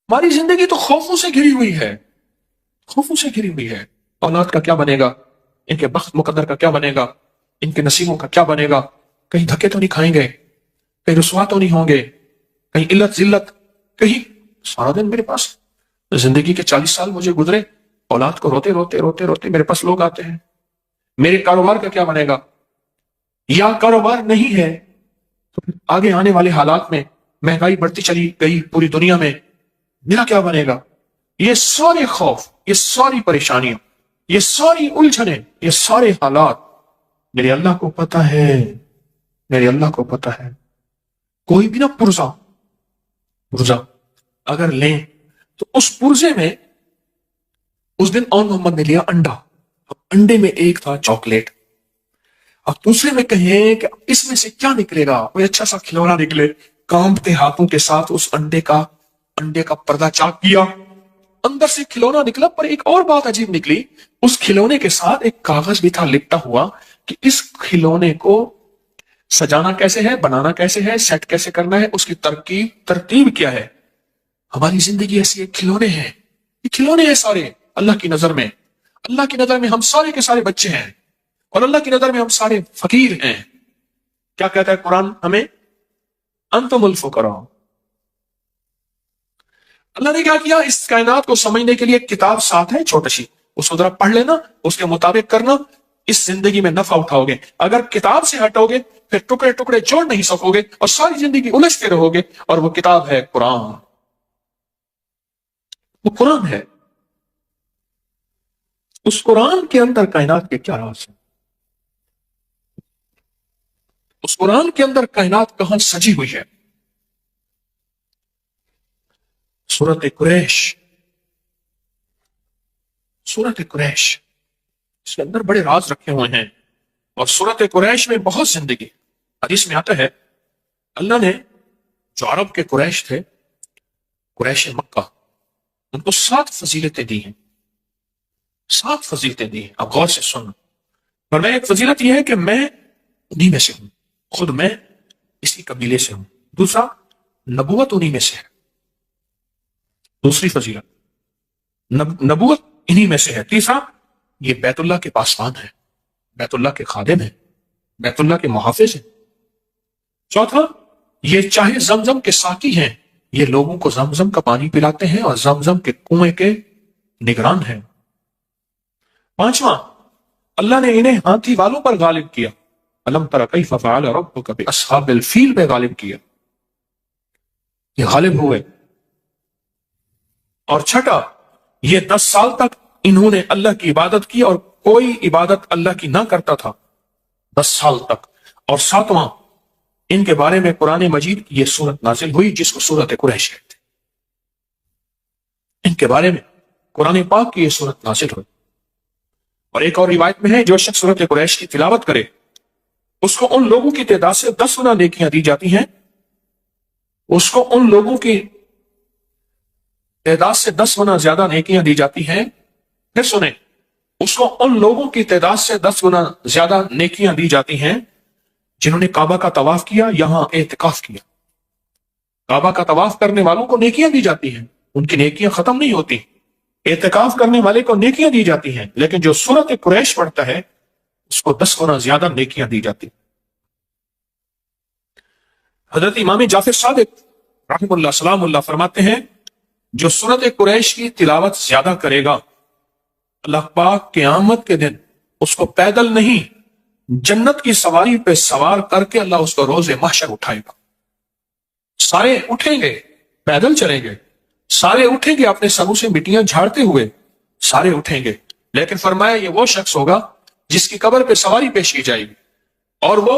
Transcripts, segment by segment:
ہماری زندگی تو خوفوں سے گھری ہوئی ہے، خوفوں سے گھری ہوئی ہے۔ اولاد کا کیا بنے گا، ان کے بخت مقدر کا کیا بنے گا، ان کے نصیبوں کا کیا بنے گا، کہیں دھکے تو نہیں کھائیں گے، کہیں رسوا تو نہیں ہوں گے، کہیں علت ذلت، کہیں سارا دن میرے پاس زندگی کے 40 سال مجھے گزرے، اولاد کو روتے روتے روتے روتے میرے پاس لوگ آتے ہیں، میرے کاروبار کا کیا بنے گا، یا کاروبار نہیں ہے تو پھر آگے آنے والے حالات میں مہنگائی بڑھتی چلی گئی پوری دنیا میں، میرا کیا بنے گا۔ یہ سارے خوف، یہ ساری پریشانیاں، یہ ساری الجھنیں، یہ سارے حالات میرے اللہ کو پتہ ہے، میرے اللہ کو پتہ ہے۔ کوئی بھی نہ پرزا اگر لیں تو اس پرزے میں اس دن اون محمد نے لیا انڈا، اب انڈے میں ایک تھا چاکلیٹ، اب دوسرے میں کہیں کہ اس میں سے کیا نکلے گا، کوئی اچھا سا کھلونا نکلے، کانپتے ہاتھوں کے ساتھ اس انڈے کا پردہ چاک کیا، اندر سے کھلونا نکلا، پر ایک اور بات عجیب نکلی، اس کھلونے کے ساتھ ایک کاغذ بھی تھا لپٹا ہوا کہ اس کھلونے کو سجانا کیسے ہے، بنانا کیسے ہے، سیٹ کیسے کرنا ہے، اس کی ترتیب کیا ہے۔ ہماری زندگی ایسی ہے، کھلونے ہیں، یہ کھلونے ہیں سارے اللہ کی نظر میں۔ اللہ کی نظر میں ہم سارے کے سارے بچے ہیں، اور اللہ کی نظر میں ہم سارے فقیر ہیں۔ کیا کہتا ہے قرآن ہمیں؟ انتم الفقراء۔ اللہ نے کیا کیا، اس کائنات کو سمجھنے کے لیے ایک کتاب ساتھ ہے چھوٹی سی، اس کو ذرا پڑھ لینا، اس کے مطابق کرنا، اس زندگی میں نفع اٹھاؤ گے۔ اگر کتاب سے ہٹو گے پھر ٹکڑے ٹکڑے جوڑ نہیں سکو گے اور ساری زندگی الجھتے رہو گے، اور وہ کتاب ہے قرآن، وہ قرآن ہے۔ اس قرآن کے اندر کائنات کے کیا راز ہیں، اس قرآن کے اندر کائنات کہاں سجی ہوئی ہے۔ سورت قریش، سورت قریش، اس کے اندر بڑے راز رکھے ہوئے ہیں، اور سورت قریش میں بہت زندگی۔ حدیث میں آتا ہے اللہ نے جو عرب کے قریش تھے، قریش مکہ، ان کو 7 فضیلتیں دی ہیں، 7 فضیلتیں دی ہیں۔ اب غور سے سن، پر میں ایک فضیلت یہ ہے کہ میں انہی میں سے ہوں، خود میں اسی قبیلے سے ہوں۔ دوسرا، نبوت انہی میں سے ہے، دوسری فضیلت نبوت انہی میں سے ہے۔ تیسرا، یہ بیت اللہ کے پاسبان ہے، بیت اللہ کے خادم ہیں، بیت اللہ کے محافظ ہیں۔ چوتھا، یہ چاہے زمزم کے ساقی ہیں، یہ لوگوں کو زمزم کا پانی پلاتے ہیں اور زمزم کے کنویں کے نگران ہیں۔ پانچواں، اللہ نے انہیں ہاتھی والوں پر غالب کیا، الم تر کیف فعل ربک باصحاب الفیل پہ غالب کیا، یہ غالب ہوئے۔ اور چھٹا، یہ 10 سال تک انہوں نے اللہ کی عبادت کی اور کوئی عبادت اللہ کی نہ کرتا تھا، 10 سال تک۔ اور ساتواں، ان کے بارے میں قرآن مجید کی یہ سورت نازل ہوئی جس کو سورت قریش کہتے ہیں، ان کے بارے میں قرآن پاک کی یہ سورت نازل ہوئی۔ اور ایک اور روایت میں ہے جو شخص سورت قریش کی تلاوت کرے اس کو ان لوگوں کی تعداد سے 10 گنا نیکیاں دی جاتی ہیں، اس کو ان لوگوں کی تعداد سے 10 گنا زیادہ نیکیاں دی جاتی ہیں۔ پھر سنیں، اس کو ان لوگوں کی تعداد سے 10 گنا زیادہ نیکیاں دی جاتی ہیں جنہوں نے کعبہ کا طواف کیا، یہاں اعتکاف کیا۔ کعبہ کا طواف کرنے والوں کو نیکیاں دی جاتی ہیں، ان کی نیکیاں ختم نہیں ہوتی، اعتکاف کرنے والے کو نیکیاں دی جاتی ہیں، لیکن جو سورت قریش پڑھتا ہے اس کو 10 گنا زیادہ نیکیاں دی جاتی ہیں۔ حضرت امام جعفر صادق رحمہ اللہ سلام اللہ فرماتے ہیں جو سورت قریش کی تلاوت زیادہ کرے گا، اللہ پاک قیامت کے دن اس کو پیدل نہیں جنت کی سواری پہ سوار کر کے اللہ اس کو روز محشر اٹھائے گا۔ سارے اٹھیں گے، پیدل چلیں گے، سارے اٹھیں گے اپنے سروں سے مٹیاں جھاڑتے ہوئے، سارے اٹھیں گے، لیکن فرمایا یہ وہ شخص ہوگا جس کی قبر پہ سواری پیش کی جائے گی اور وہ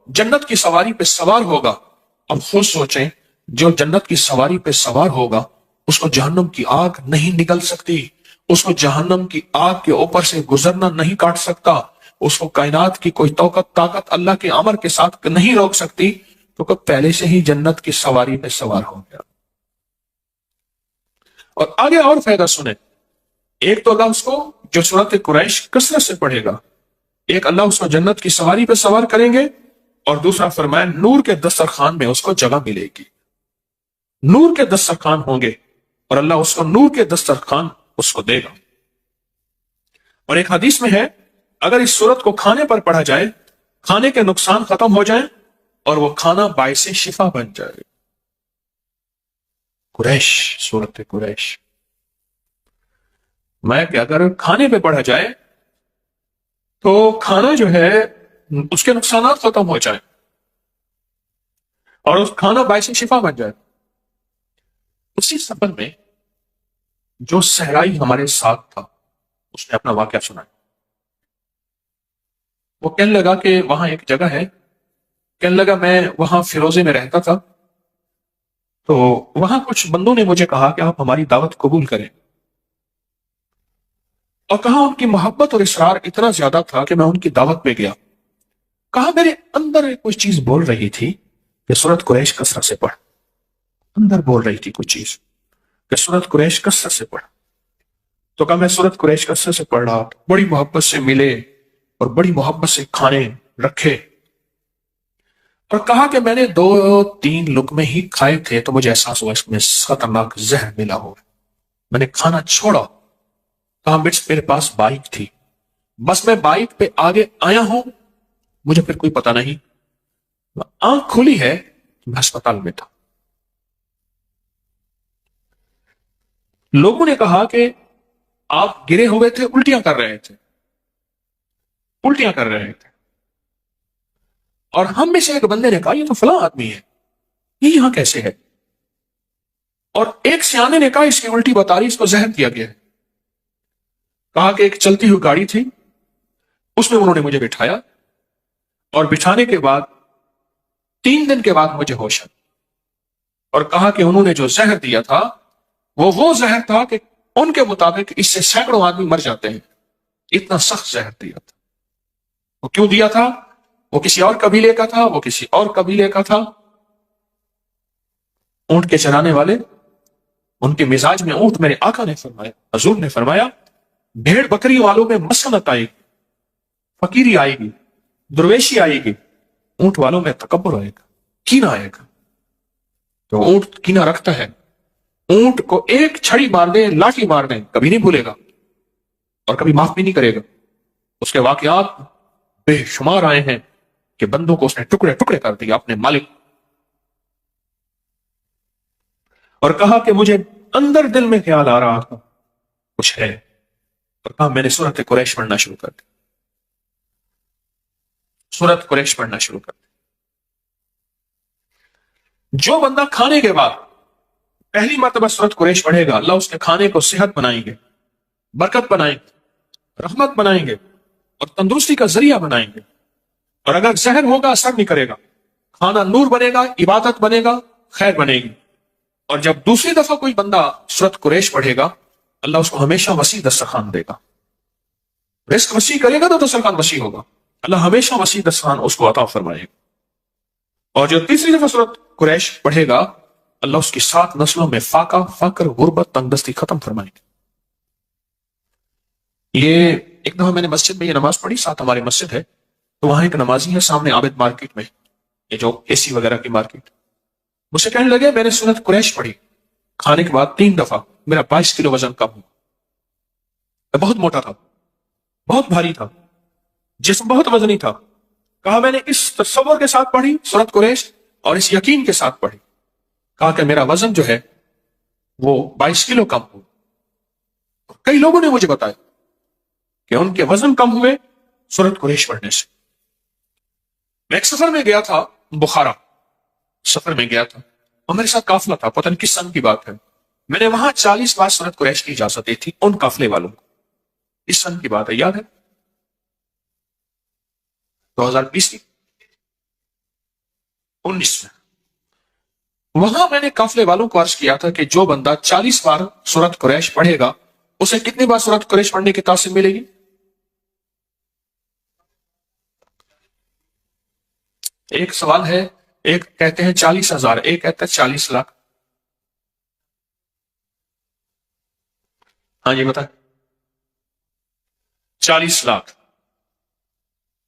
جنت کی سواری پہ سوار ہوگا۔ اب خود سوچیں، جو جنت کی سواری پہ سوار ہوگا اس کو جہنم کی آگ نہیں نگل سکتی، اس کو جہنم کی آگ کے اوپر سے گزرنا نہیں کاٹ سکتا، اس کو کائنات کی کوئی طاقت اللہ کے امر کے ساتھ نہیں روک سکتی، تو کہ پہلے سے ہی جنت کی سواری پہ سوار ہو گیا۔ اور آگے اور فائدہ سنیں، ایک تو اللہ اس کو جو سورت قریش کثرت سے پڑھے گا، ایک اللہ اس کو جنت کی سواری پہ سوار کریں گے، اور دوسرا فرمایا نور کے دسترخوان میں اس کو جگہ ملے گی، نور کے دسترخوان ہوں گے اور اللہ اس کو نور کے دسترخوان اس کو دے گا۔ اور ایک حدیث میں ہے اگر اس سورت کو کھانے پر پڑھا جائے کھانے کے نقصان ختم ہو جائیں اور وہ کھانا باعث شفا بن جائے۔ قریش، سورت قریش میں کہ اگر کھانے پہ پڑھا جائے تو کھانا جو ہے اس کے نقصانات ختم ہو جائیں اور اس کھانا باعث شفا بن جائے۔ اسی سفر میں جو صحرائی ہمارے ساتھ تھا اس نے اپنا واقعہ سنایا۔ وہ کہنے لگا کہ وہاں ایک جگہ ہے، کہنے لگا میں وہاں فیروزے میں رہتا تھا، تو وہاں کچھ بندوں نے مجھے کہا کہ آپ ہماری دعوت قبول کریں، اور کہا ان کی محبت اور اصرار اتنا زیادہ تھا کہ میں ان کی دعوت پہ گیا۔ کہا میرے اندر کوئی چیز بول رہی تھی کہ سورت قریش کثرت سے پڑھ، اندر بول رہی تھی کوئی چیز کہ سورت قریش کثرت سے پڑھ۔ تو کہا میں سورت قریش کثرت سے پڑھ رہا، بڑی محبت سے ملے اور بڑی محبت سے کھانے رکھے، اور کہا کہ میں نے 2-3 لقمے ہی کھائے تھے تو مجھے احساس ہوا اس میں خطرناک زہر ملا ہوا، میں نے کھانا چھوڑا۔ کہا میرے پاس بائک تھی، بس میں بائک پہ آگے آیا ہوں، مجھے پھر کوئی پتہ نہیں، آنکھ کھلی ہے، میں ہسپتال میں تھا۔ لوگوں نے کہا کہ آپ گرے ہوئے تھے، الٹیاں کر رہے تھے، الٹیاں کر رہے تھے، اور ہم میں سے ایک بندے نے کہا یہ تو فلاں آدمی ہے، یہ یہاں کیسے ہے؟ اور ایک سیانے نے کہا اس کی الٹی بتا رہی، اس کو زہر دیا گیا ہے۔ کہا کہ ایک چلتی ہوئی گاڑی تھی، اس میں انہوں نے مجھے بٹھایا، اور بٹھانے کے بعد 3 دن کے بعد مجھے ہوش آیا، اور کہا کہ انہوں نے جو زہر دیا تھا وہ زہر تھا کہ ان کے مطابق اس سے سینکڑوں آدمی مر جاتے ہیں، اتنا سخت زہر دیا تھا۔ وہ کیوں دیا تھا؟ وہ کسی اور قبیلے کا تھا، وہ کسی اور قبیلے کا تھا۔ اونٹ کے چرانے والے، ان کے مزاج میں اونٹ، میرے آقا نے فرمایا، حضور نے فرمایا بھیڑ بکری والوں میں مسکنت آئے گی، فقیری آئے گی، درویشی آئے گی، اونٹ والوں میں تکبر آئے گا، کینہ آئے گا۔ تو اونٹ کینہ رکھتا ہے، اونٹ کو ایک چھڑی مار دے، لاٹھی مار دیں، کبھی نہیں بھولے گا اور کبھی معاف بھی نہیں کرے گا۔ اس کے واقعات بے شمار آئے ہیں کہ بندوں کو اس نے ٹکڑے ٹکڑے کر دیا اپنے مالک، اور کہا کہ مجھے اندر دل میں خیال آ رہا تھا کچھ ہے، اور کہا میں نے سورت قریش پڑھنا شروع کر دی، سورت قریش پڑھنا شروع کر دی۔ جو بندہ کھانے کے بعد پہلی مرتبہ سورت قریش پڑھے گا، اللہ اس کے کھانے کو صحت بنائیں گے، برکت بنائیں گے، رحمت بنائیں گے، اور تندرستی کا ذریعہ بنائیں گے۔ اور اگر زہر ہوگا اثر نہیں کرے گا، کھانا نور بنے گا، عبادت بنے گا، خیر بنے گی۔ اور جب دوسری دفعہ کوئی بندہ سورت قریش پڑھے گا، اللہ اس کو ہمیشہ وسیع دسترخوان دے گا، رزق وسیع کرے گا تو دسترخوان وسیع ہوگا، اللہ ہمیشہ وسیع دسترخوان اس کو عطا فرمائے گا۔ اور جو تیسری دفعہ سورت قریش پڑھے گا، اللہ اس کی 7 نسلوں میں فاقہ، فقر، غربت، تنگدستی ختم فرمائے گا۔ یہ ایک دفعہ میں نے مسجد میں یہ نماز پڑھی، ساتھ ہماری مسجد ہے، تو وہاں ایک نمازی ہے سامنے عابد مارکیٹ میں، یہ جو اے سی وغیرہ کی مارکیٹ، مجھ سے کہنے لگے میں نے سورت قریش پڑھی کھانے کے بعد 3 دفعہ، میرا 22 کلو وزن کم ہوا، میں بہت موٹا تھا، بہت بھاری تھا، جسم بہت وزنی تھا۔ کہا میں نے اس تصور کے ساتھ پڑھی سورت قریش اور اس یقین کے ساتھ پڑھی، کہا کہ میرا وزن جو ہے وہ 22 کلو کم ہوا۔ کئی لوگوں نے مجھے بتایا کہ ان کے وزن کم ہوئے سورت قریش پڑھنے سے۔ میں ایک سفر میں گیا تھا، بخارا سفر میں گیا تھا، اور میرے ساتھ قافلہ تھا، پتہ نہیں کس سن کی بات ہے، میں نے وہاں 40 بار سورت قریش کی اجازت دی تھی ان قافلے والوں کو، اس سن کی بات ہے، یاد ہے 2020 کی 19 میں۔ وہاں میں نے قافلے والوں کو عرض کیا تھا کہ جو بندہ 40 بار سورت قریش پڑھے گا اسے کتنی بار سورت قریش پڑھنے کی تاثیر ملے گی؟ ایک سوال ہے، ایک کہتے ہیں 40,000، ایک کہتا ہے 40 لاکھ۔ ہاں جی بتا، 40 لاکھ۔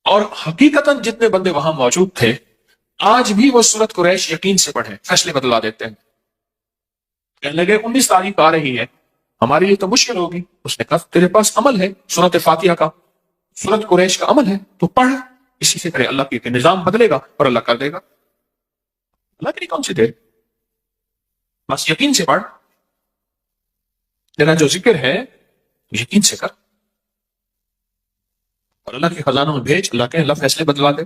اور حقیقتاً جتنے بندے وہاں موجود تھے آج بھی وہ سورت قریش یقین سے پڑھیں، فیصلے بدلا دیتے ہیں۔ کہنے لگے 19 تاریخ آ رہی ہے، ہمارے لیے تو مشکل ہوگی. اس نے کہا تیرے پاس عمل ہے، سورت فاتحہ کا، سورت قریش کا عمل ہے، تو پڑھ، اسی سے کرے اللہ کے نظام بدلے گا اور اللہ کر دے گا. اللہ کے لیے کون سی دیر، بس یقین سے پڑھ، تیرا جو ذکر ہے یقین سے کر، اور اللہ کے خزانوں میں بھیج، اللہ کے اللہ فیصلے بدلا دے.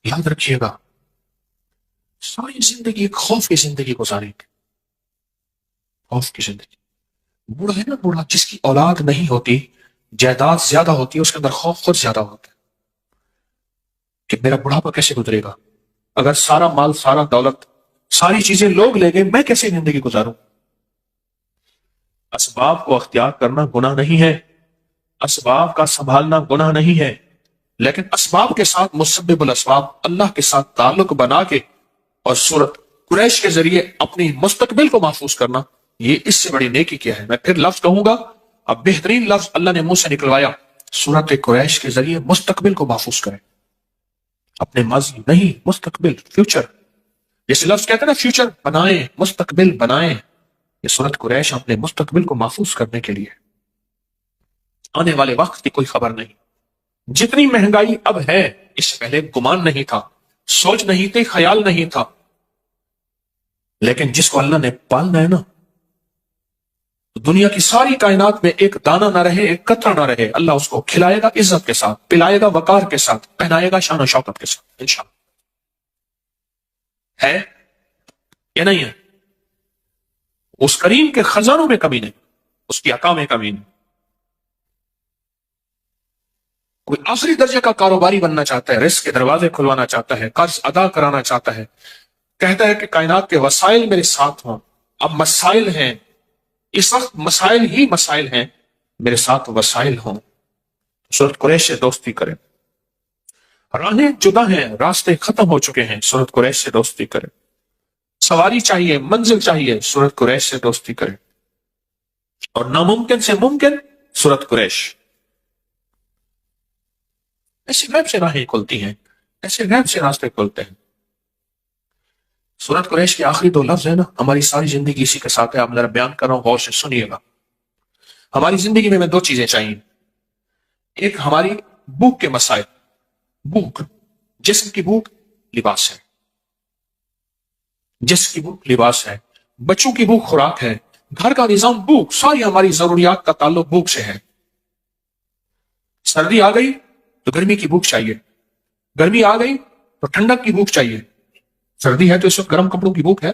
یاد رکھیے گا، ساری زندگی ایک خوف کی زندگی گزاریں گے، خوف کی زندگی. بوڑھا ہے نا، بوڑھا جس کی اولاد نہیں ہوتی، جائیداد زیادہ ہوتی ہے، اس کے اندر خوف خود زیادہ ہوتا ہے کہ میرا بڑھاپا کیسے گزرے گا، اگر سارا مال، سارا دولت، ساری چیزیں لوگ لے گئے، میں کیسے زندگی گزاروں. اسباب کو اختیار کرنا گناہ نہیں ہے، اسباب کا سنبھالنا گناہ نہیں ہے، لیکن اسباب کے ساتھ مسبب الاسباب اللہ کے ساتھ تعلق بنا کے اور سورت قریش کے ذریعے اپنی مستقبل کو محفوظ کرنا، یہ اس سے بڑی نیکی کیا ہے. میں پھر لفظ کہوں گا، اب بہترین لفظ اللہ نے منہ سے نکلوایا، سورت قریش کے ذریعے مستقبل کو محفوظ کریں، اپنے ماضی نہیں، مستقبل، فیوچر. جیسے لفظ کہتے ہیں نا فیوچر بنائیں، مستقبل بنائیں، یہ سورت قریش اپنے مستقبل کو محفوظ کرنے کے لیے. آنے والے وقت کی کوئی خبر نہیں. جتنی مہنگائی اب ہے، اس سے پہلے گمان نہیں تھا، سوچ نہیں تھی، خیال نہیں تھا. لیکن جس کو اللہ نے پالنا ہے نا، دنیا کی ساری کائنات میں ایک دانہ نہ رہے، ایک قطرہ نہ رہے، اللہ اس کو کھلائے گا عزت کے ساتھ، پلائے گا وقار کے ساتھ، پہنائے گا شان و شوکت کے ساتھ انشاءاللہ. ہے یا نہیں ہے؟ اس کریم کے خزانوں میں کمی نہیں، اس کی عطا میں کمی نہیں. کوئی آخری درجے کا کاروباری بننا چاہتا ہے، رزق کے دروازے کھلوانا چاہتا ہے، قرض ادا کرانا چاہتا ہے، کہتا ہے کہ کائنات کے وسائل میرے ساتھ ہوں. اب مسائل ہیں، اس وقت مسائل ہی مسائل ہیں، میرے ساتھ وسائل ہوں. سورت قریش سے دوستی کریں. راہیں جدا ہیں، راستے ختم ہو چکے ہیں، سورت قریش سے دوستی کریں. سواری چاہیے، منزل چاہیے، سورت قریش سے دوستی کریں. اور ناممکن سے ممکن، سورت قریش. ایسے غیب سے راہیں کھلتی ہیں، ایسے غیب سے راستے کھلتے ہیں. سورت قریش کے آخری 2 لفظ ہیں نا، ہماری ساری زندگی اسی کے ساتھ ہے. آپ ذرا بیان کر رہا ہوں، غور سے سنیے گا. ہماری زندگی میں 2 چیزیں چاہیے. ایک ہماری بھوک کے مسائل، بھوک، جسم کی بھوک، لباس ہے. جسم کی بھوک لباس ہے، بچوں کی بھوک خوراک ہے، گھر کا نظام بھوک، ساری ہماری ضروریات کا تعلق بھوک سے ہے. سردی آ گئی تو گرمی کی بھوک چاہیے، گرمی آ گئی تو ٹھنڈک کی بھوک چاہیے. سردی ہے تو اس وقت گرم کپڑوں کی بھوک ہے،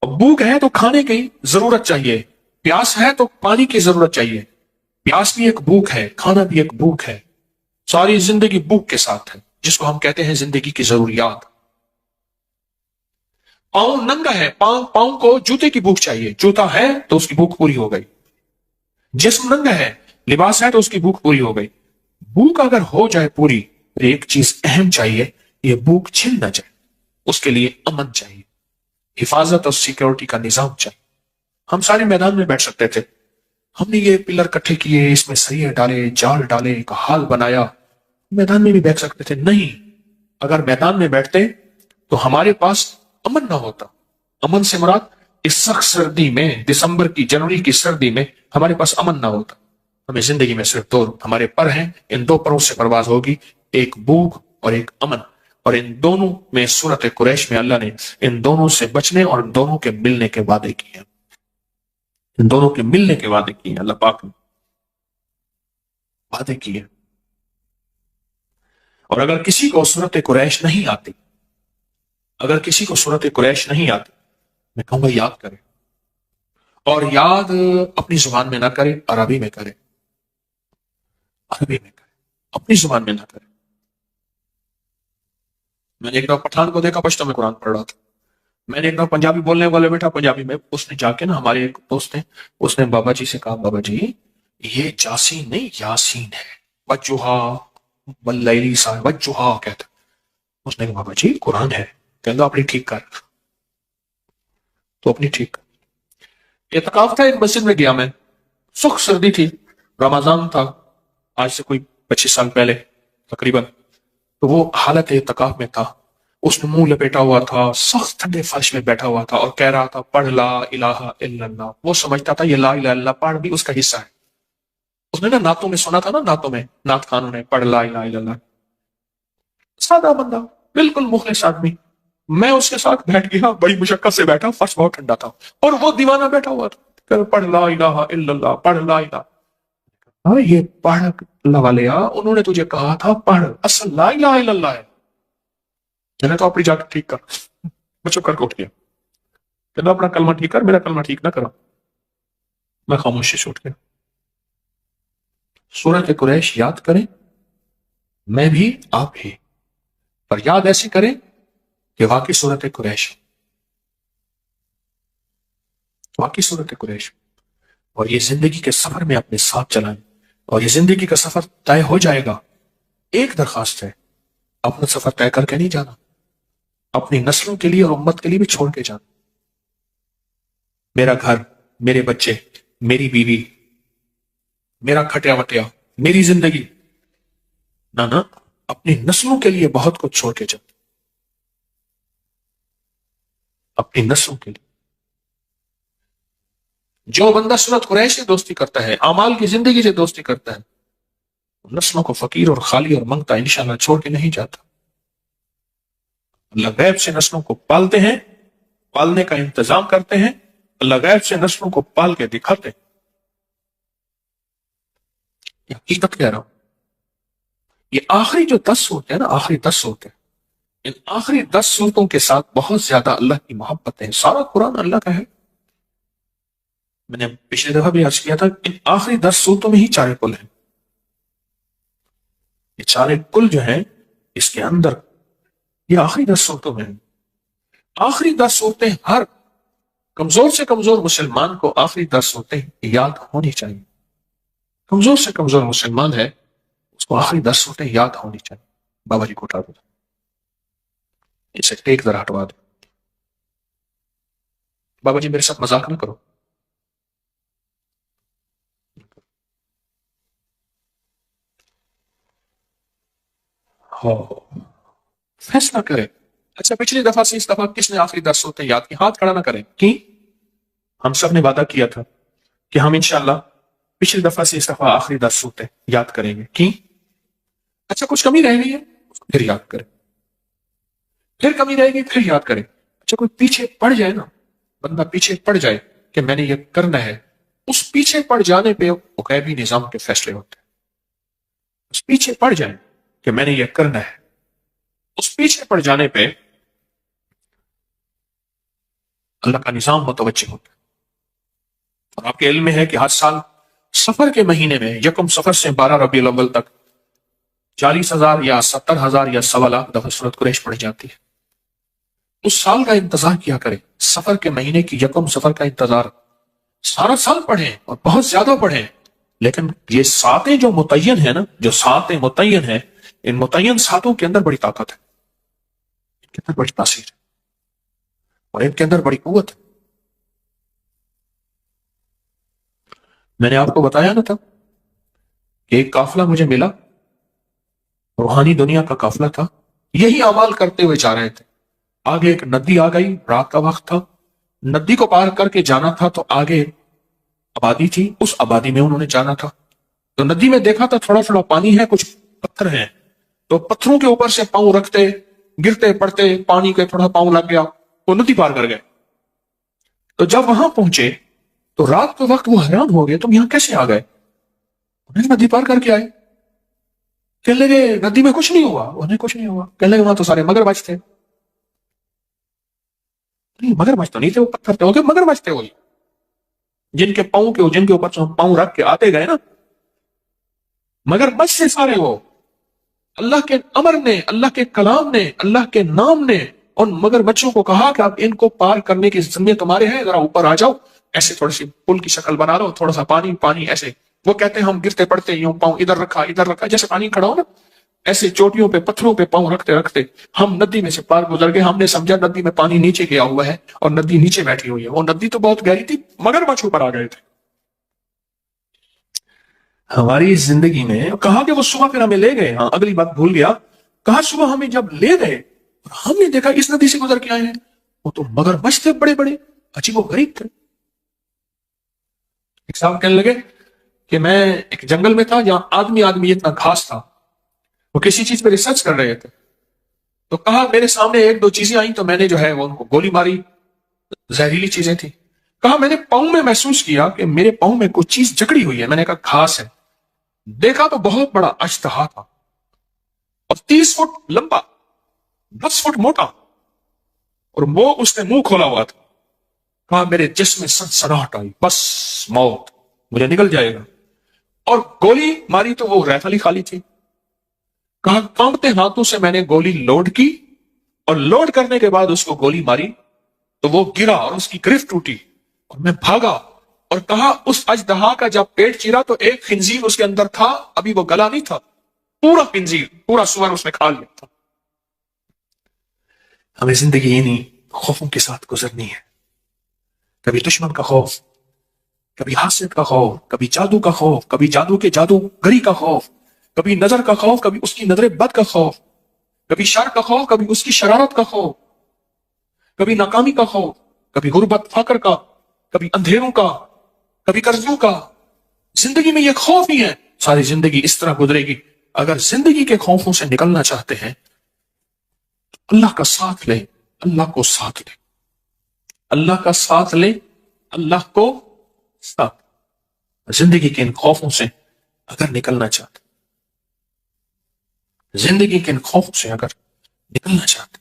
بھوک ہے تو کھانے کی ضرورت چاہیے، پیاس ہے تو پانی کی ضرورت چاہیے. پیاس بھی ایک بھوک ہے، کھانا بھی ایک بھوک ہے. ساری زندگی بھوک کے ساتھ ہے، جس کو ہم کہتے ہیں زندگی کی ضروریات. پاؤں ننگا ہے، پاؤں کو جوتے کی بھوک چاہیے، جوتا ہے تو اس کی بھوک پوری ہو گئی. جسم ننگا ہے، لباس ہے تو اس کی بھوک پوری ہو گئی. بھوک اگر ہو جائے پوری، تو ایک چیز اہم چاہیے، یہ بھوک چھن نہ جائے. اس کے لیے امن چاہیے، حفاظت اور سیکیورٹی کا نظام چاہیے. ہم سارے میدان میں بیٹھ سکتے تھے، ہم نے یہ پلر کٹھے کیے، اس میں سریے ڈالے، جال ڈالے، ایک حال بنایا، میدان میں بھی بیٹھ سکتے تھے. نہیں، اگر میدان میں بیٹھتے تو ہمارے پاس امن نہ ہوتا. امن سے مراد اس سخت سردی میں، دسمبر کی، جنوری کی سردی میں ہمارے پاس امن نہ ہوتا. ہمیں زندگی میں صرف 2 ہمارے پر ہیں، ان 2 پروں سے پرواز ہوگی، ایک بھوک اور ایک امن. اور ان دونوں میں سورت قریش میں اللہ نے ان دونوں سے بچنے اور ان دونوں کے ملنے کے وعدے کیے ہیں. ان دونوں کے ملنے کے وعدے کیے ہیں اللہ پاک نے، وعدے کیے. اور اگر کسی کو سورت قریش نہیں آتی، اگر کسی کو سورت قریش نہیں آتی، میں کہوں گا یاد کرے. اور یاد اپنی زبان میں نہ کرے، عربی میں کرے، عربی میں کرے، اپنی زبان میں نہ کرے. میں نے ایک دفعہ پٹھان کو دیکھا پشتو میں قرآن پڑھ رہا تھا. میں نے ایک دفعہ پنجابی بولنے والے بیٹھا پنجابی میں، اس نے جا کے نا، ہمارے ایک دوست ہیں، اس نے بابا جی سے کہا، بابا جی یہ جاسین نہیں یاسین ہے، وجوہا واللیلی صاحب وجوہا کہتا. اس نے کہا بابا جی قرآن ہے. کہتا اپنی ٹھیک کر، تو اپنی ٹھیک کر. اعتکاف تھا، ایک مسجد میں گیا میں، سخت سردی تھی، رمضان تھا، آج سے کوئی 25 سال پہلے تقریباً. تو وہ حالت اعتکاف میں تھا، اس نے منہ لپیٹا ہوا تھا، سخت ٹھنڈے فرش میں بیٹھا ہوا تھا اور کہہ رہا تھا پڑھ لا الہ الا اللہ۔ وہ سمجھتا تھا یہ لا الہ الا اللہ پڑھ بھی اس کا حصہ ہے۔ اس نے نا نعتوں میں سنا تھا، نا نعتوں میں نعت خانوں نے پڑھ لا الہ الا اللہ۔ سادہ بندہ، بالکل مخلص آدمی، میں اس کے ساتھ بیٹھ گیا، بڑی مشقت سے بیٹھا، فرش بہت ٹھنڈا تھا اور وہ دیوانہ بیٹھا ہوا تھا کہ پڑھ لا الہ الا اللہ، پڑھ لا الہ۔ ہاں یہ پڑھ لوالیا، انہوں نے تجھے کہا تھا پڑھ، اصل لا الہ الا اللہ ہے۔ میں نے تو اپنی جا کے ٹھیک کر، میں چپ کر کے اٹھ گیا، کہ اپنا کلمہ ٹھیک کر، میرا کلمہ ٹھیک نہ کرا۔ میں خاموشی سے اٹھ گیا۔ سورۃ قریش یاد کریں، میں بھی آپ بھی، پر یاد ایسے کریں کہ واقعی سورۃ قریش، واقعی سورۃ قریش، اور یہ زندگی کے سفر میں اپنے ساتھ چلائیں، اور یہ زندگی کا سفر طے ہو جائے گا۔ ایک درخواست ہے، اپنا سفر طے کر کے نہیں جانا، اپنی نسلوں کے لیے اور امت کے لیے بھی چھوڑ کے جانا۔ میرا گھر، میرے بچے، میری بیوی، میرا کھٹیا وٹیا، میری زندگی، نہ اپنی نسلوں کے لیے بہت کچھ چھوڑ کے جانا، اپنی نسلوں کے لیے۔ جو بندہ سورۃ قریش سے دوستی کرتا ہے، اعمال کی زندگی سے دوستی کرتا ہے، نسلوں کو فقیر اور خالی اور منگتا انشاءاللہ چھوڑ کے نہیں جاتا۔ اللہ غیب سے نسلوں کو پالتے ہیں، پالنے کا انتظام کرتے ہیں، اللہ غیب سے نسلوں کو پال کے دکھاتے ہیں۔ یہ حقیقت کہہ رہا ہوں۔ یہ آخری جو 10 صورتیں ہیں نا، آخری 10 صورتیں، ان آخری 10 صورتوں کے ساتھ بہت زیادہ اللہ کی محبت ہے۔ سارا قرآن اللہ کا ہے۔ میں نے پچھلی دفعہ بھی عرض کیا تھا، ان آخری 10 صورتوں میں ہی چارے کل ہیں۔ یہ چارے کل جو ہیں اس کے اندر، یہ آخری 10 صورتوں میں ہیں۔ آخری 10 صورتیں ہر کمزور سے کمزور مسلمان کو آخری 10 صورتیں یاد ہونی چاہیے۔ کمزور سے کمزور مسلمان ہے، اس کو آخری 10 صورتیں یاد ہونی چاہیے۔ بابا جی کو اٹھا دو، اسے ٹیک ذرا ہٹوا دو۔ بابا جی میرے ساتھ مذاق نہ کرو۔ فیصلہ کرے۔ اچھا پچھلی دفعہ سے اس دفعہ کس نے آخری 10 صورتیں یاد کی؟ ہاتھ کھڑا نہ کریں۔ کی ہم سب نے وعدہ کیا تھا کہ ہم انشاءاللہ پچھلی دفعہ سے اس دفعہ آخری 10 صورتیں یاد کریں گے۔ کی اچھا کچھ کمی رہ گئی ہے، پھر یاد کریں، پھر کمی رہے گی، پھر یاد کریں۔ اچھا کوئی پیچھے پڑ جائے نا، بندہ پیچھے پڑ جائے کہ میں نے یہ کرنا ہے، اس پیچھے پڑ جانے پہ غیبی نظام کے فیصلے ہوتے ہیں۔ اس پیچھے پڑ جائے کہ میں نے یہ کرنا ہے، اس پیچھے پڑ جانے پہ اللہ کا نظام متوجہ ہوتا ہے۔ اور آپ کے علم میں ہے کہ ہر سال سفر کے مہینے میں یکم سفر سے 12 ربیع الاول تک 40,000 یا 70,000 یا 1.25 دفعہ سورۃ قریش پڑھی جاتی ہے۔ اس سال کا انتظار کیا کریں، سفر کے مہینے کی یکم سفر کا انتظار سارا سال پڑھیں اور بہت زیادہ پڑھیں، لیکن یہ ساتیں جو متعین ہیں نا، جو ساتیں متعین ہیں، ان متعین ساتوں کے اندر بڑی طاقت ہے، ان کے اندر بڑی تاثیر ہے اور ان کے اندر بڑی قوت ہے۔ میں نے آپ کو بتایا نا تھا کہ ایک قافلہ مجھے ملا، روحانی دنیا کا قافلہ تھا، یہی اعمال کرتے ہوئے جا رہے تھے۔ آگے ایک ندی آ گئی، رات کا وقت تھا، ندی کو پار کر کے جانا تھا، تو آگے آبادی تھی، اس آبادی میں انہوں نے جانا تھا۔ تو ندی میں دیکھا تھا تھوڑا تھوڑا پانی ہے، کچھ پتھر ہیں، تو پتھروں کے اوپر سے پاؤں رکھتے، گرتے پڑتے، پانی کے تھوڑا پاؤں لگ گیا، وہ ندی پار کر گئے۔ تو جب وہاں پہنچے تو رات کے وقت وہ حیران ہو گئے، تم یہاں کیسے آ گئے؟ انہیں ندی پار کر کے آئے۔ کہنے لگے ندی میں کچھ نہیں ہوا، انہیں کچھ نہیں ہوا۔ کہنے لگے وہاں تو سارے مگرمچھ تھے۔ نہیں مگرمچھ تو نہیں تھے، وہ پتھر تھے، مگرمچھ تھے وہی جن کے پاؤں کے، جن کے اوپر سے ہم پاؤں رکھ کے آتے گئے نا، مگرمچھ سے سارے وہ۔ اللہ کے امر نے، اللہ کے کلام نے، اللہ کے نام نے ان مگرمچھوں کو کہا کہ آپ ان کو پار کرنے کی ذمہ تمہارے ہیں، ذرا اوپر آ جاؤ، ایسے تھوڑی سی پل کی شکل بنا لو، تھوڑا سا پانی پانی ایسے۔ وہ کہتے ہیں ہم گرتے پڑتے یوں پاؤں ادھر رکھا، جیسے پانی کھڑا ہو نا، ایسے چوٹیوں پہ پتھروں پہ پاؤں رکھتے رکھتے ہم ندی میں سے پار گزر گئے۔ ہم نے سمجھا ندی میں پانی نیچے گیا ہوا ہے اور ندی نیچے بیٹھی ہوئی ہے، وہ ندی تو بہت گہری تھی، مگرمچھ اوپر آ گئے تھے۔ ہماری زندگی میں کہا کہ وہ صبح پھر ہمیں لے گئے، ہاں اگلی بات بھول گیا کہا صبح ہمیں جب لے گئے اور ہم نے دیکھا اس ندی سے گزر کے آئے ہیں، وہ تو مگرمچھ تھے بڑے بڑے، عجیب و غریب تھے۔ ایک صاحب کہنے لگے کہ میں ایک جنگل میں تھا جہاں آدمی آدمی اتنا گھاس تھا، وہ کسی چیز پہ ریسرچ کر رہے تھے، تو کہا میرے سامنے ایک دو چیزیں آئیں تو میں نے جو ہے وہ ان کو گولی ماری، زہریلی چیزیں تھیں۔ کہا میں نے پاؤں میں محسوس کیا کہ میرے پاؤں میں کوئی چیز جکڑی ہوئی ہے، میں نے کہا گھاس ہے، دیکھا تو بہت بڑا اژدہا تھا اور 30 فٹ لمبا، 10 فٹ موٹا، اور وہ اس نے منہ کھولا ہوا تھا۔ کہا میرے جسم میں سنسناہٹ آئی، بس موت، مجھے نکل جائے گا، اور گولی ماری تو وہ رائفل ہی خالی تھی۔ کہا کانپتے ہاتھوں سے میں نے گولی لوڈ کی، اور لوڈ کرنے کے بعد اس کو گولی ماری تو وہ گرا اور اس کی گرفت ٹوٹی، اور میں بھاگا، اور کہا اس اژدہا کا جب پیٹ چیرا تو ایک خنزیر اس کے اندر تھا، ابھی وہ گلا نہیں تھا، پورا خنزیر، پورا سور اس نے کھا لیا تھا۔ ہمیں زندگی انہی خوفوں کے ساتھ گزرنی ہے، کبھی دشمن کا خوف، کبھی حاسد کا خوف، کبھی جادو کا خوف، کبھی جادو کے جادوگری کا خوف، کبھی نظر کا خوف، کبھی اس کی نظر بد کا خوف، کبھی شر کا خوف، کبھی اس کی شرارت کا خوف، کبھی ناکامی کا خوف، کبھی غربت فقر کا، کبھی اندھیروں کا، کبھی قرضوں کا۔ زندگی میں یہ خوف ہی ہے، ساری زندگی اس طرح گزرے گی۔ اگر زندگی کے خوفوں سے نکلنا چاہتے ہیں تو اللہ کا ساتھ لیں، اللہ کو ساتھ لیں، اللہ کا ساتھ لیں، اللہ کو ساتھ۔ زندگی کے ان خوفوں سے اگر نکلنا چاہتے، زندگی کے ان خوفوں سے اگر نکلنا چاہتے،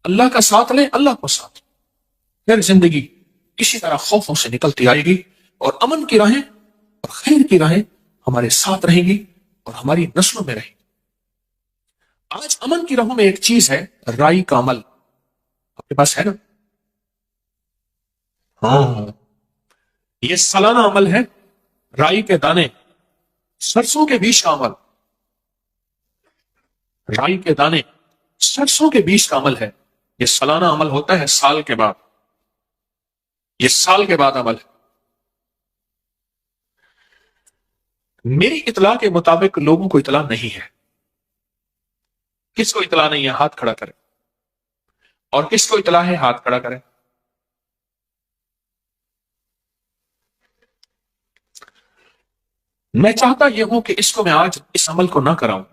اللہ کا ساتھ لیں، اللہ کو ساتھ لیں، پھر زندگی کسی طرح خوفوں سے نکلتی آئے گی، اور امن کی راہیں اور خیر کی راہیں ہمارے ساتھ رہیں گی اور ہماری نسلوں میں رہیں گی۔ آج امن کی راہوں میں ایک چیز ہے، رائی کا عمل۔ آپ کے پاس ہے نا؟ ہاں، یہ سالانہ عمل ہے، رائی کے دانے، سرسوں کے بیج کا عمل۔ رائی کے دانے، سرسوں کے بیج کا عمل ہے، یہ سالانہ عمل ہوتا ہے، سال کے بعد، یہ سال کے بعد عمل ہے۔ میری اطلاع کے مطابق لوگوں کو اطلاع نہیں ہے۔ کس کو اطلاع نہیں ہے ہاتھ کھڑا کرے، اور کس کو اطلاع ہے ہاتھ کھڑا کرے۔ میں چاہتا یہ ہوں کہ اس کو میں آج اس عمل کو نہ کراؤں۔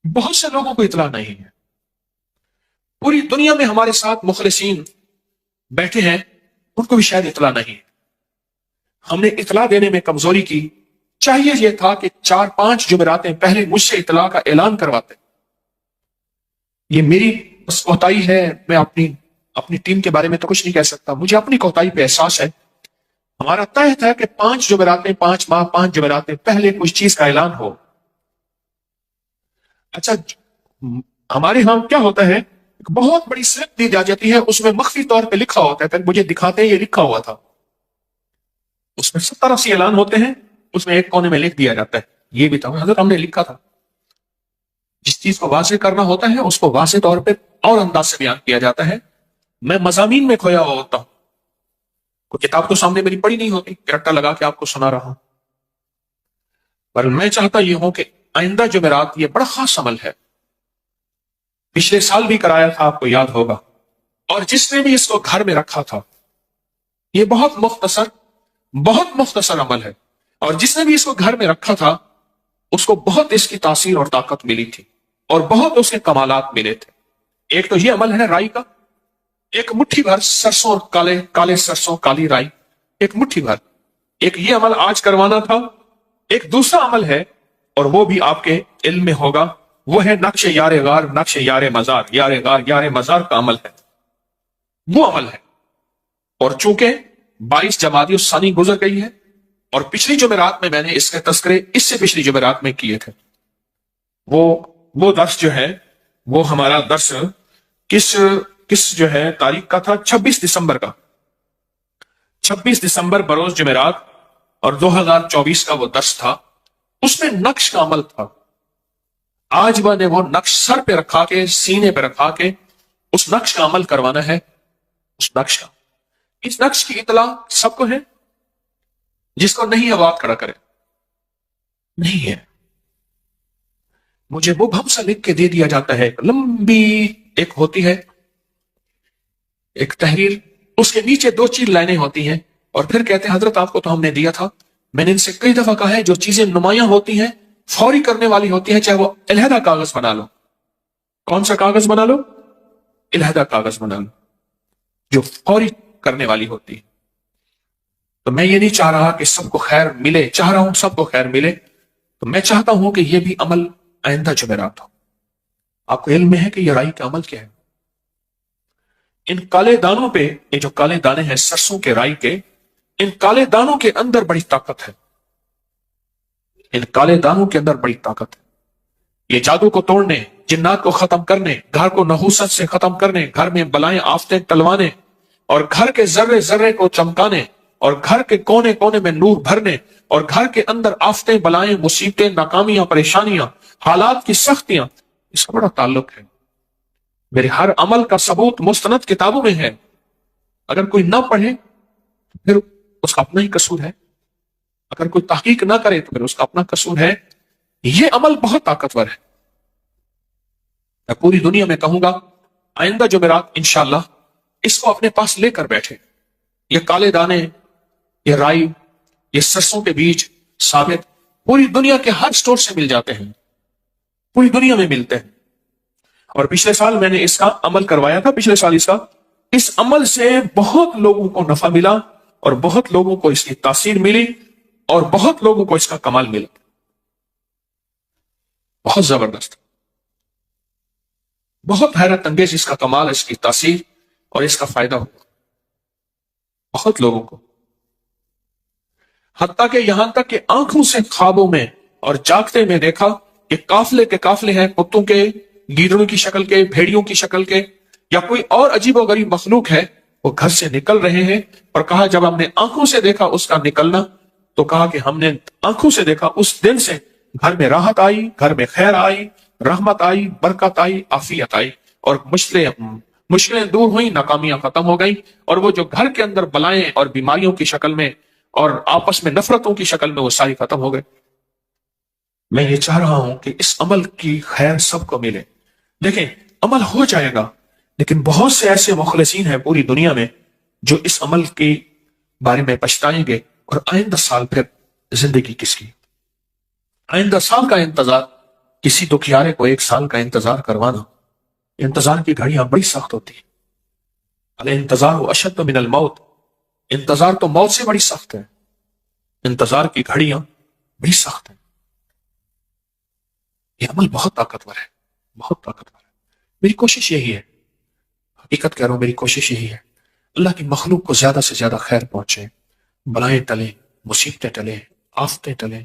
بہت سے لوگوں کو اطلاع نہیں ہے، پوری دنیا میں ہمارے ساتھ مخلصین بیٹھے ہیں، ان کو بھی شاید اطلاع نہیں ہے۔ ہم نے اطلاع دینے میں کمزوری کی، چاہیے یہ تھا کہ 4-5 جمعراتیں پہلے مجھ سے اطلاع کا اعلان کرواتے۔ یہ میری بس کوتاہی ہے، میں اپنی ٹیم کے بارے میں تو کچھ نہیں کہہ سکتا، مجھے اپنی کوتاہی پہ احساس ہے۔ ہمارا طے تھا کہ 5 جمعراتیں، 5 ماہ، 5 جمعراتیں پہلے کچھ چیز کا اعلان ہو۔ اچھا، ہمارے ہاں کیا ہوتا ہے، ایک بہت بڑی سلپ دی جاتی ہے، اس میں مخفی طور پہ لکھا ہوتا ہے، پھر مجھے دکھاتے ہیں یہ لکھا ہوا تھا، اس میں 70-80 اعلان ہوتے ہیں، اس میں ایک کونے میں لکھ دیا جاتا ہے یہ بھی تھا حضرت ہم نے لکھا تھا۔ جس چیز کو واضح کرنا ہوتا ہے اس کو واضح طور پہ اور انداز سے بیان کیا جاتا ہے۔ میں مضامین میں کھویا ہوا ہوتا ہوں، کوئی کتاب تو سامنے میری پڑھی نہیں ہوتی کہ رٹا لگا کے آپ کو سنا رہا ہوں، پر میں چاہتا یہ ہوں کہ آئندہ جمعرات یہ بڑا خاص عمل ہے، پچھلے سال بھی کرایا تھا، آپ کو یاد ہوگا، اور جس نے بھی اس کو گھر میں رکھا تھا، یہ بہت مختصر عمل ہے، اور جس نے بھی اس کو گھر میں رکھا تھا اس کو بہت اس کی تاثیر اور طاقت ملی تھی، اور بہت اس کے کمالات ملے تھے۔ ایک تو یہ عمل ہے رائی کا، ایک مٹھی بھر سرسوں اور کالے سرسوں، کالی رائی، ایک مٹھی بھر، ایک یہ عمل آج کروانا تھا۔ ایک دوسرا عمل ہے، اور وہ بھی آپ کے علم میں ہوگا، وہ ہے نقش یار غار، نقش یار مزار، یار غار یار مزار کا عمل ہے، وہ عمل ہے۔ اور چونکہ 22 جمادی الثانی گزر گئی ہے، اور پچھلی جمعرات میں نے اس کے تذکرے اس سے پچھلی جمعرات میں کیے تھے، وہ درس جو ہے، وہ ہمارا درس کس جو ہے تاریخ کا تھا، 26 دسمبر کا، 26 دسمبر بروز جمعرات، اور 2024 کا وہ درس تھا، اس میں نقش کا عمل تھا۔ آج میں نے وہ نقش سر پہ رکھا کے، سینے پہ رکھا کے اس نقش کا عمل کروانا ہے۔ اس نقش کی اطلاع سب کو ہے، جس کو نہیں ہے وہ ہاتھ کھڑا کرے۔ نہیں ہے، مجھے مبہم سا لکھ کے دے دیا جاتا ہے، لمبی ایک ہوتی ہے ایک تحریر، اس کے نیچے 2 لائنیں ہوتی ہیں، اور پھر کہتے ہیں حضرت آپ کو تو ہم نے دیا تھا، میں نے ان سے کئی دفعہ کہا ہے جو چیزیں نمایاں ہوتی ہیں، فوری کرنے والی ہوتی ہیں، چاہے وہ علیحدہ کاغذ بنا لو، کون سا کاغذ بنا لو؟ علیحدہ کاغذ بنا لو، جو فوری کرنے والی ہوتی ہے۔ تو میں یہ نہیں چاہ رہا کہ سب کو خیر ملے، چاہ رہا ہوں سب کو خیر ملے، تو میں چاہتا ہوں کہ یہ بھی عمل آئندہ جمعرات ہو۔ آپ کو علم میں ہے کہ یہ رائی کا عمل کیا ہے؟ ان کالے دانوں پہ، یہ جو کالے دانے ہیں سرسوں کے، رائی کے، ان کالے دانوں کے اندر بڑی طاقت ہے، ان کالے دانوں کے اندر بڑی طاقت ہے۔ یہ جادو کو توڑنے، جنات کو ختم کرنے، گھر کو نحوست سے ختم کرنے، گھر میں بلائیں آفتیں ٹلوانے، اور گھر کے ذرے ذرے کو چمکانے، اور گھر کے کونے کونے میں نور بھرنے، اور گھر کے اندر آفتیں، بلائیں، مصیبتیں، ناکامیاں، پریشانیاں، حالات کی سختیاں، اس کا بڑا تعلق ہے۔ میرے ہر عمل کا ثبوت مستند کتابوں میں ہے، اگر کوئی نہ پڑھے پھر اس کا اپنا ہی قصور ہے، اگر کوئی تحقیق نہ کرے تو پھر اس کا اپنا قصور ہے۔ یہ عمل بہت طاقتور ہے، میں پوری دنیا میں کہوں گا آئندہ جمعرات انشاءاللہ اس کو اپنے پاس لے کر بیٹھے۔ یہ کالے دانے، یہ رائی، یہ سرسوں کے بیج ثابت پوری دنیا کے ہر سٹور سے مل جاتے ہیں، پوری دنیا میں ملتے ہیں۔ اور پچھلے سال میں نے اس کا عمل کروایا تھا، پچھلے سال اس عمل سے بہت لوگوں کو نفع ملا، اور بہت لوگوں کو اس کی تاثیر ملی، اور بہت لوگوں کو اس کا کمال ملا، بہت زبردست، بہت حیرت انگیز اس کا کمال، اس کی تاثیر اور اس کا فائدہ ہوا بہت لوگوں کو، حتیٰ کہ یہاں تک کہ آنکھوں سے خوابوں میں اور جاگتے میں دیکھا کہ قافلے کے قافلے ہیں، کتوں کے، گیدڑوں کی شکل کے، بھیڑیوں کی شکل کے، یا کوئی اور عجیب و غریب مخلوق ہے، وہ گھر سے نکل رہے ہیں، اور کہا جب ہم نے آنکھوں سے دیکھا اس کا نکلنا، تو کہا کہ ہم نے آنکھوں سے دیکھا، اس دن سے گھر میں راحت آئی، گھر میں خیر آئی، رحمت آئی، برکت آئی، عافیت آئی، اور مشکلیں دور ہوئیں، ناکامیاں ختم ہو گئیں، اور وہ جو گھر کے اندر بلائیں اور بیماریوں کی شکل میں اور آپس میں نفرتوں کی شکل میں وہ ساری ختم ہو گئے۔ میں یہ چاہ رہا ہوں کہ اس عمل کی خیر سب کو ملے۔ دیکھیں عمل ہو جائے گا، لیکن بہت سے ایسے مخلصین ہیں پوری دنیا میں جو اس عمل کے بارے میں پچھتائیں گے، اور آئندہ سال پھر زندگی کس کی؟ آئندہ سال کا انتظار، کسی دکھیارے کو 1 سال کا انتظار کروانا، انتظار کی گھڑیاں بڑی سخت ہوتی ہیں۔ الانتظار اشد من الموت، انتظار تو موت سے بڑی سخت ہے، انتظار کی گھڑیاں بڑی سخت ہیں۔ یہ عمل بہت طاقتور ہے، بہت طاقتور ہے۔ میری کوشش یہی ہے، حقیقت کہہ رہا ہوں، میری کوشش یہی ہے، اللہ کی مخلوق کو زیادہ سے زیادہ خیر پہنچے، بلائیں ٹلیں، مصیبتیں ٹلیں، آفتیں ٹلیں۔